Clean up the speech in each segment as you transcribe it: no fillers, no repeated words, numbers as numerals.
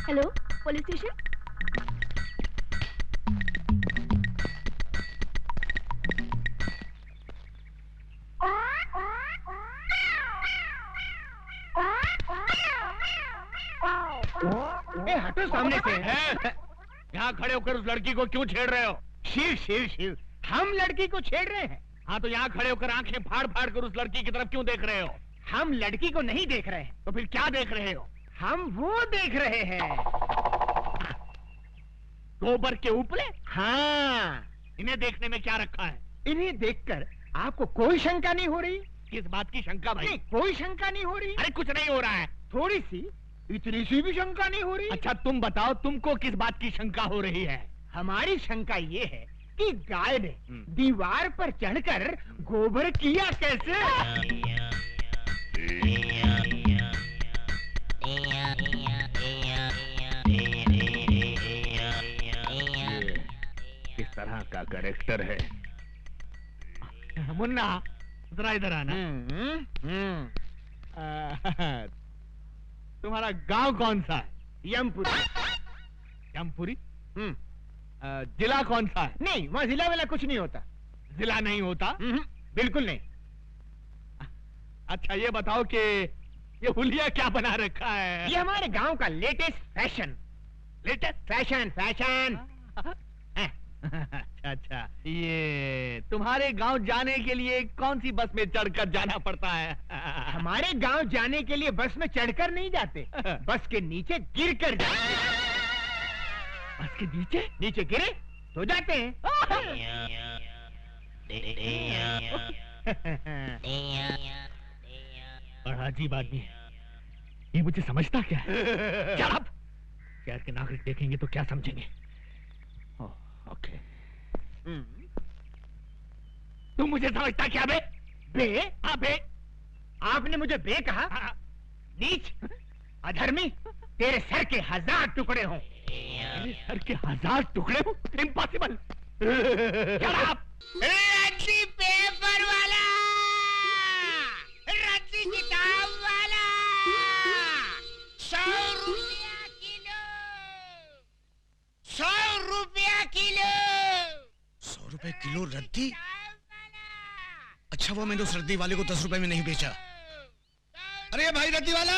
Hello, police station. हटो सामने से। यहाँ खड़े होकर उस लड़की को क्यों छेड़ रहे हो? शिव शिव शिव, हम लड़की को छेड़ रहे हैं। हाँ तो यहाँ खड़े होकर आंखें फाड़ फाड़ कर उस लड़की की तरफ क्यों देख रहे हो? हम लड़की को नहीं देख रहे हैं। तो फिर क्या देख रहे हो? हम वो देख रहे हैं, गोबर के उपले। हाँ, इन्हें देखने में क्या रखा है? इन्हें देखकर आपको कोई शंका नहीं हो रही? किस बात की शंका भाई? नहीं, कोई शंका नहीं हो रही। अरे कुछ नहीं हो रहा है। थोड़ी सी, इतनी सी भी शंका नहीं हो रही? अच्छा तुम बताओ, तुमको किस बात की शंका हो रही है? हमारी शंका ये है कि गाय ने दीवार पर चढ़कर गोबर किया कैसे? किस तरह का कैरेक्टर है? मुन्ना जरा इधर आना। तुम्हारा गांव कौन सा है? यमपुरी। यमपुरी? जिला कौन सा है? नहीं, वहाँ जिला वाला कुछ नहीं होता। जिला नहीं होता? बिल्कुल नहीं। अच्छा ये बताओ कि ये हुलिया क्या बना रखा है? ये हमारे गांव का latest fashion. Latest fashion fashion. अच्छा, ये तुम्हारे गांव जाने के लिए कौन सी बस में चढ़कर जाना पड़ता है? हमारे गांव जाने के लिए बस में चढ़कर नहीं जाते, बस के नीचे गिर कर जाते। बस के नीचे? नीचे गिरे तो जाते हैं। बड़ा अजीब आदमी है ये, मुझे समझता क्या है? शराब! शहर के नागरिक देखेंगे तो क्या समझेंगे? ओके। तुम मुझे समझता क्या बे? बे? हाँ बे। आपने मुझे बे कहा? नीच, अधर्मी, तेरे सर के 1000 टुकड़े हों। मेरे सर के 1000 टुकड़े हों? इम्पॉसिबल। शराब! रद्दी पेपर वाला, रद्दी किताब वाला, 100 रुपया किलो, 100 रुपया किलो। 100 रुपए किलो रद्दी? अच्छा वो मैंने उस रद्दी वाले को 10 रुपए में नहीं बेचा। अरे भाई रद्दी वाला,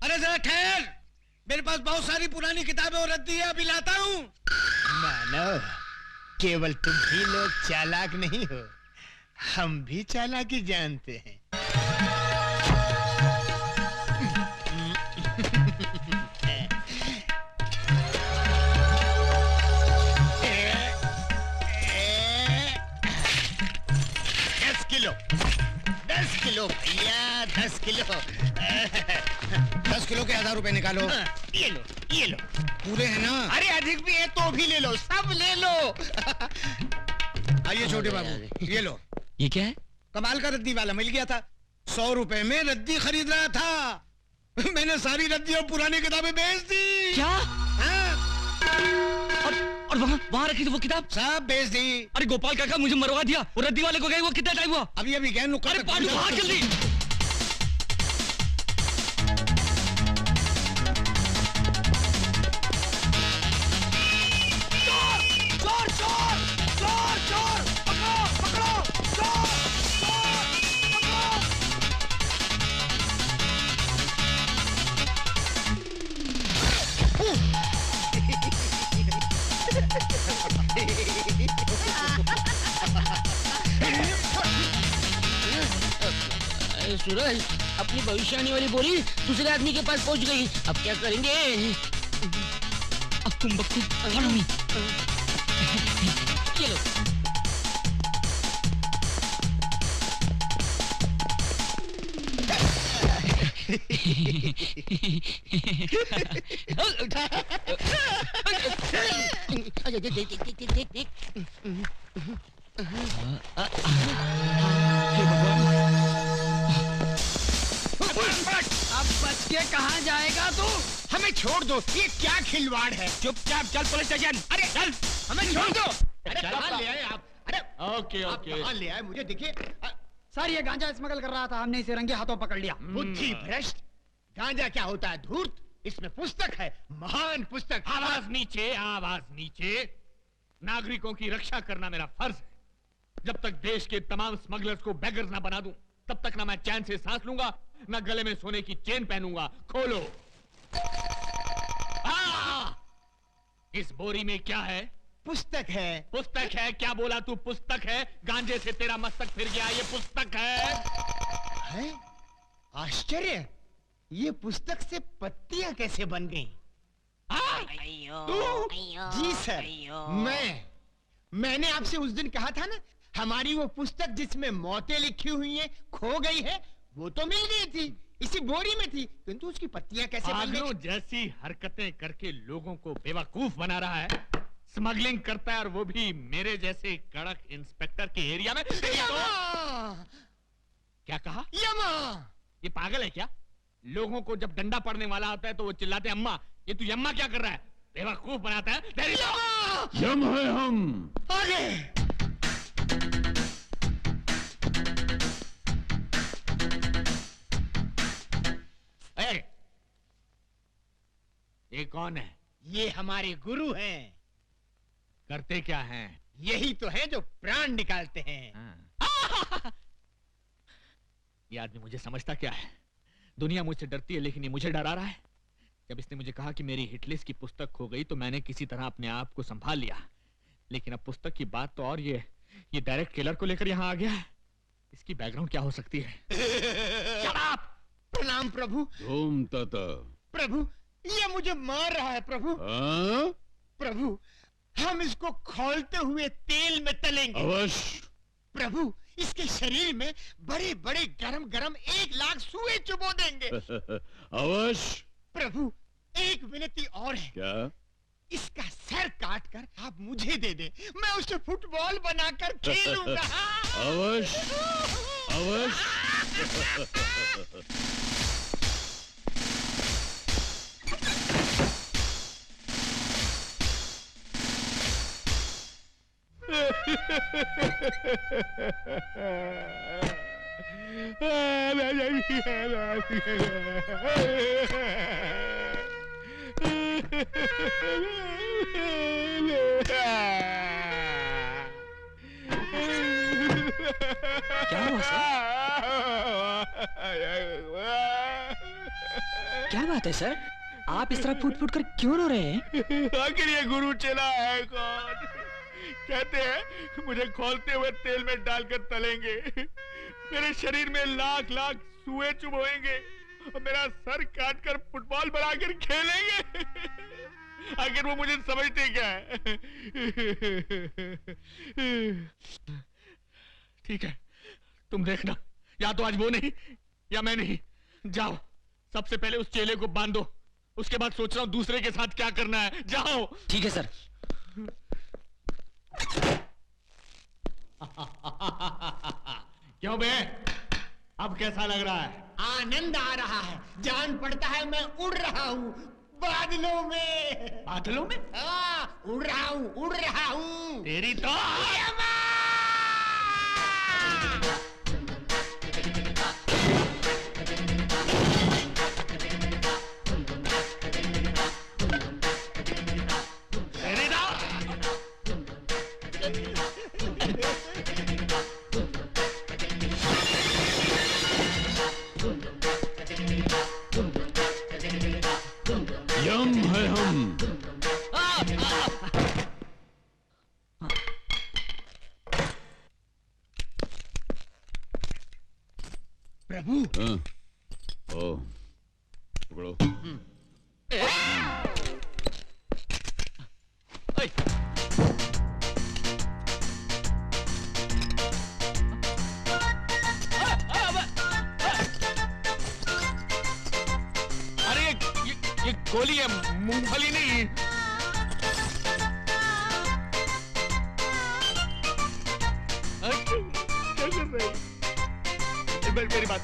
अरे जरा ठहर, मेरे पास बहुत सारी पुरानी किताबें और रद्दी है, अभी लाता हूँ। मानो, केवल तुम ही लोग चालाक नहीं हो, हम भी चालाकी जानते हैं। दस किलो भैया, 10 किलो। 10 किलो के 1000 रुपए निकालो। ये लो, ये लो। पूरे हैं ना? अरे अधिक भी है तो भी ले लो, सब ले लो। आइए छोटे बाबू, ये लो। ये क्या है? कमाल का रद्दी वाला मिल गया था, 100 रुपए में रद्दी खरीद रहा था। मैंने सारी रद्दी और पुरानी किताबें बेच दी। क्या? और वहाँ रखी थी वो किताब? सब बेच दी। अरे गोपाल काका मुझे मरवा दिया, वो रद्दी वाले को गए वो कितना टाइम हुआ? अभी अभी गए नुक्कड़। अरे पांडू भाग जल्दी। सूरज, अपनी भविष्यवाणी वाली बोली दूसरे आदमी के पास पहुंच गई, अब क्या करेंगे? अब तुम बच्चे फॉलो मी। चलो। अब बच के कहाँ जाएगा तू? हमें छोड़ दो, ये क्या खिलवाड़ है? चुपचाप चल पुलिस स्टेशन। अरे चल, हमें छोड़ दो। अरे चलो कहाँ ले आए आप? अरे ओके आप ओके। कहाँ ले आए मुझे दिखे? सर ये गांजा स्मगल कर रहा था, हमने इसे रंगे हाथों पकड़ लिया। बुद्धि भ्रष्ट, गांजा क्या होता है? धूर्त। इसमें पुस्तक है, महान पुस्तक। आवाज नीचे, आवाज नीचे। नागरिकों की रक्षा करना मेरा फर्ज है। जब तक देश के तमाम स्मगलर्स को बेगर्स ना बना दूं, तब तक ना मैं चैन से सांस लूंगा, ना गले में सोने की चेन पहनूंगा। खोलो। इस बोरी में क्या है? पुस्तक है। पुस्तक है? क्या बोला तू? पुस्तक है? गांजे से तेरा मस्तक फिर गया, ये पुस्तक है? आश्चर्य, ये पुस्तक से पत्तियां कैसे बन गई? जी सर, मैंने आपसे उस दिन कहा था ना, हमारी वो पुस्तक जिसमें मौतें लिखी हुई हैं खो गई है। वो तो मिल गई थी, इसी बोरी में थी, किंतु उसकी पत्तियां कैसे बन गई? जैसी हरकतें करके लोगों को बेवकूफ बना रहा है, स्मगलिंग करता है, और वो भी मेरे जैसे कड़क इंस्पेक्टर के एरिया में। क्या कहा? यमा! ये पागल है क्या? लोगों को जब डंडा पड़ने वाला होता है तो वो चिल्लाते हैं अम्मा। ये तू यम्मा क्या कर रहा है? बेवकूफ बनाता है। यम है हम। आगे! ये कौन है? ये हमारे गुरु हैं। करते क्या हैं? यही तो है जो प्राण निकालते हैं। ये आदमी मुझे समझता क्या है? दुनिया मुझसे डरती है, लेकिन ये मुझे डरा रहा है। जब इसने मुझे कहा कि मेरी हिटलिस्ट की पुस्तक खो गई, तो मैंने किसी तरह अपने आप को संभाल लिया। लेकिन अब पुस्तक की बात तो और ये डायरेक्ट किलर को लेकर यहाँ आ गया है। इसकी बैकग्राउंड क्या हो सकती है? प्रणाम प्रभु। ओम तथा। प्रभु, ये मुझे मार रहा है प्रभु। प्रभु, हम इसको खौलते हुए तेल में तलेंगे। अवश्य। प्रभु, इसके शरीर में बड़े बड़े गरम गरम 1 लाख सुए चुबो देंगे। अवश्य। प्रभु, एक विनती और है। क्या? इसका सर काट कर आप मुझे दे दे, मैं उसे फुटबॉल बनाकर खेलूंगा। अवश्य, अवश्य। क्या हुआ सर? क्या बात है सर? आप इस तरह फूट फूट कर क्यों रो रहे हैं? आखिर ये गुरु चला है कौन? कहते हैं मुझे खौलते हुए तेल में डालकर तलेंगे, मेरे शरीर में लाख लाख सुए चुभोएंगे और मेरा सर काट कर फुटबॉल बनाकर खेलेंगे। आखिर वो मुझे समझते क्या है? ठीक है, तुम देखना, या तो आज वो नहीं या मैं नहीं। जाओ, सबसे पहले उस चेले को बांधो, उसके बाद सोच रहा हूं दूसरे के साथ क्या करना है। जाओ। ठीक है सर। क्यों बे, अब कैसा लग रहा है? आनंद आ रहा है, जान पड़ता है मैं उड़ रहा हूँ बादलों में। बादलों में? हाँ, उड़ रहा हूँ। तेरी तो यम है हम। प्रभु। ओ, पकड़ो। अरे ये गोली है, मूंगफली नहीं। क्या कर रहे हैं? मेरी बात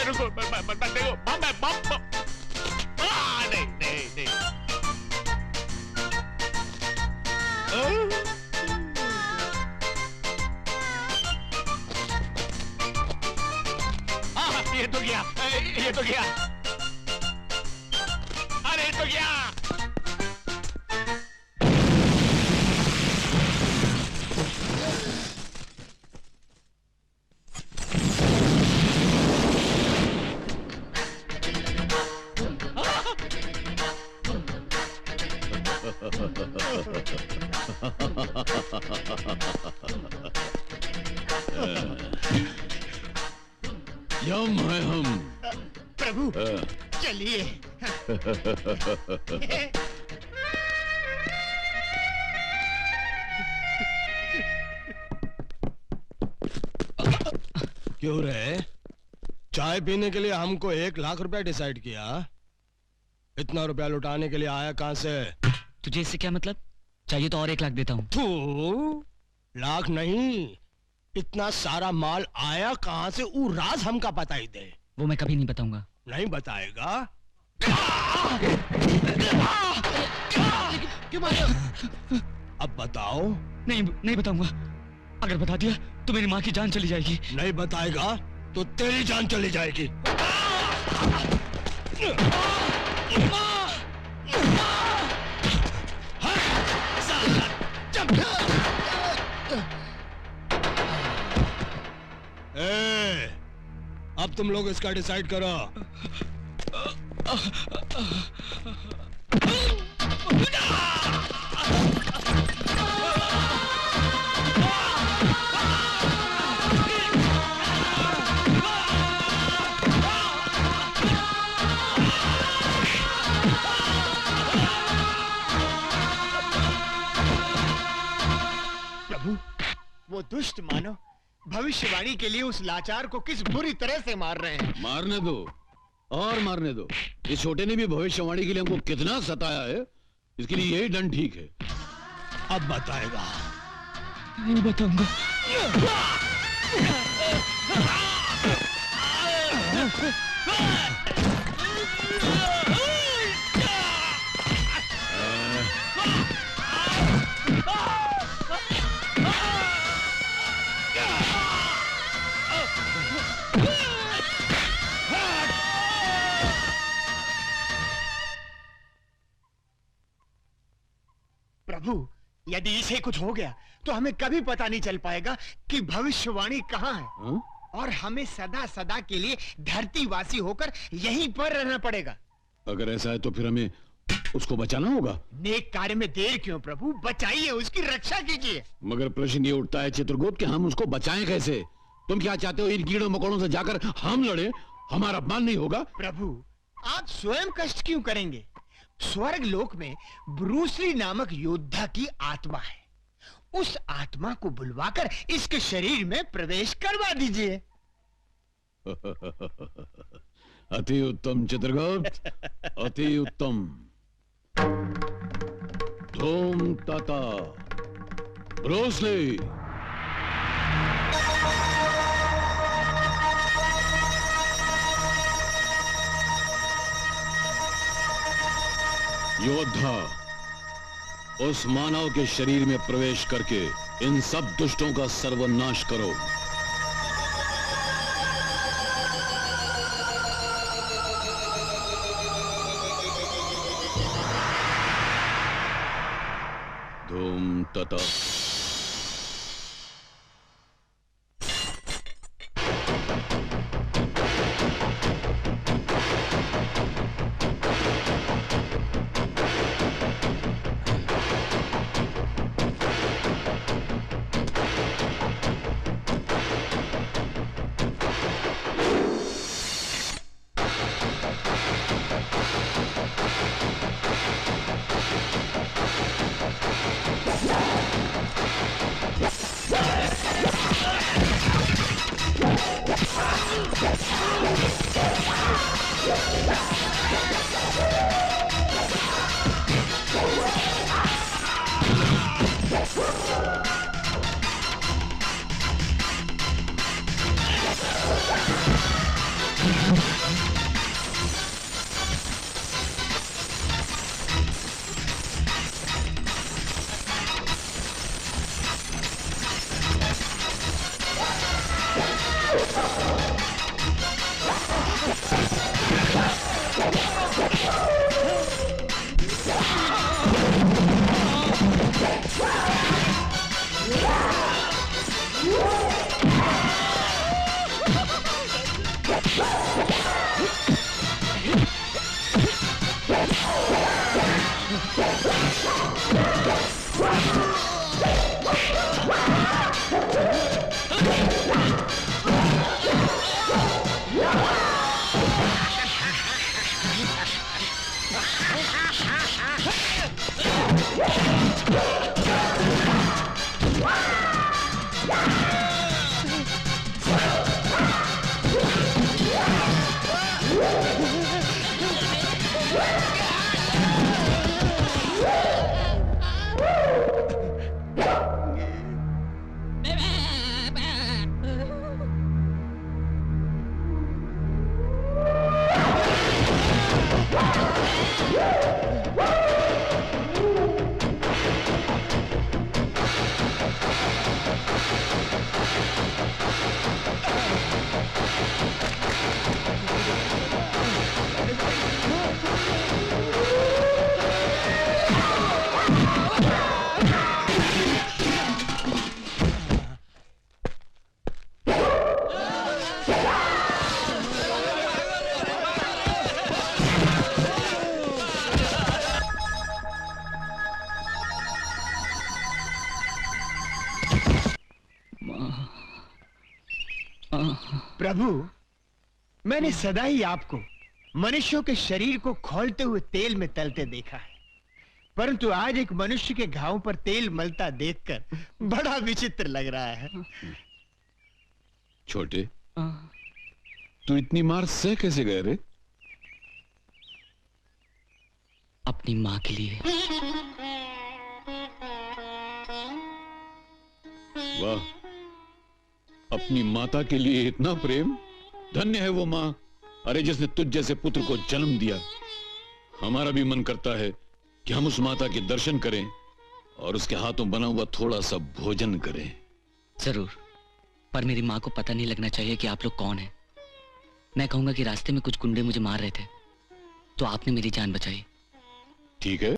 रुको, देखो बम है, बम। नहीं। गया, ये तो गया, अरे ये तो गया। यम है हम। प्रभु चलिए। क्यों रे? चाय पीने के लिए हमको 1 लाख रुपया डिसाइड किया। इतना रुपया लुटाने के लिए आया कहां से? तुझे इससे क्या मतलब? चाहिए तो और 1 लाख देता हूँ। तू लाख नहीं, इतना सारा माल आया कहां से? वो राज हमका बता ही दे। वो मैं कभी नहीं बताऊंगा। नहीं बताएगा? क्यों मार रहे हो? अब बताओ। नहीं बताऊंगा। अगर बता दिया तो मेरी माँ की जान चली जाएगी। नहीं बताएगा तो तेरी जान चली जाएगी। अब तुम लोग इसका डिसाइड करो। प्रभु वो दुष्ट मानव भविष्यवाणी के लिए उस लाचार को किस बुरी तरह से मार रहे हैं। मारने दो और मारने दो। इस छोटे ने भी भविष्यवाणी के लिए हमको कितना सताया है, इसके लिए यही दंड ठीक है। अब बताएगा। नहीं बताऊंगा। प्रभु यदि इसे कुछ हो गया तो हमें कभी पता नहीं चल पाएगा कि भविष्यवाणी कहाँ है। हाँ? और हमें सदा सदा के लिए धरतीवासी होकर यहीं पर रहना पड़ेगा। अगर ऐसा है तो फिर हमें उसको बचाना होगा। नेक कार्य में देर क्यों प्रभु, बचाइए, उसकी रक्षा कीजिए। मगर प्रश्न ये उठता है चित्रगुप्त कि हम उसको बचाएं कैसे? तुम क्या चाहते हो इन कीड़ों मकोड़ों से जाकर हम लड़े? हमारा अपमान नहीं होगा? प्रभु आप स्वयं कष्ट क्यों करेंगे? स्वर्ग लोक में ब्रूसली नामक योद्धा की आत्मा है। उस आत्मा को बुलवाकर इसके शरीर में प्रवेश करवा दीजिए। अति उत्तम चित्रगुप्त, अति उत्तम। धूम तथा ब्रूसली। योद्धा उस मानव के शरीर में प्रवेश करके इन सब दुष्टों का सर्वनाश करो। धूम तथा। प्रभु, मैंने सदा ही आपको मनुष्यों के शरीर को खोलते हुए तेल में तलते देखा है, परंतु आज एक मनुष्य के घावों पर तेल मलता देखकर बड़ा विचित्र लग रहा है। छोटे, तू इतनी मार सह कैसे गए रे? अपनी माँ के लिए। वाह, अपनी माता के लिए इतना प्रेम। धन्य है वो माँ, अरे जिसने तुझ जैसे पुत्र को जन्म दिया। हमारा भी मन करता है कि हम उस माता के दर्शन करें और उसके हाथों बना हुआ थोड़ा सा भोजन करें। जरूर, पर मेरी माँ को पता नहीं लगना चाहिए कि आप लोग कौन हैं। मैं कहूंगा कि रास्ते में कुछ गुंडे मुझे मार रहे थे, तो आपने मेरी जान बचाई। ठीक है।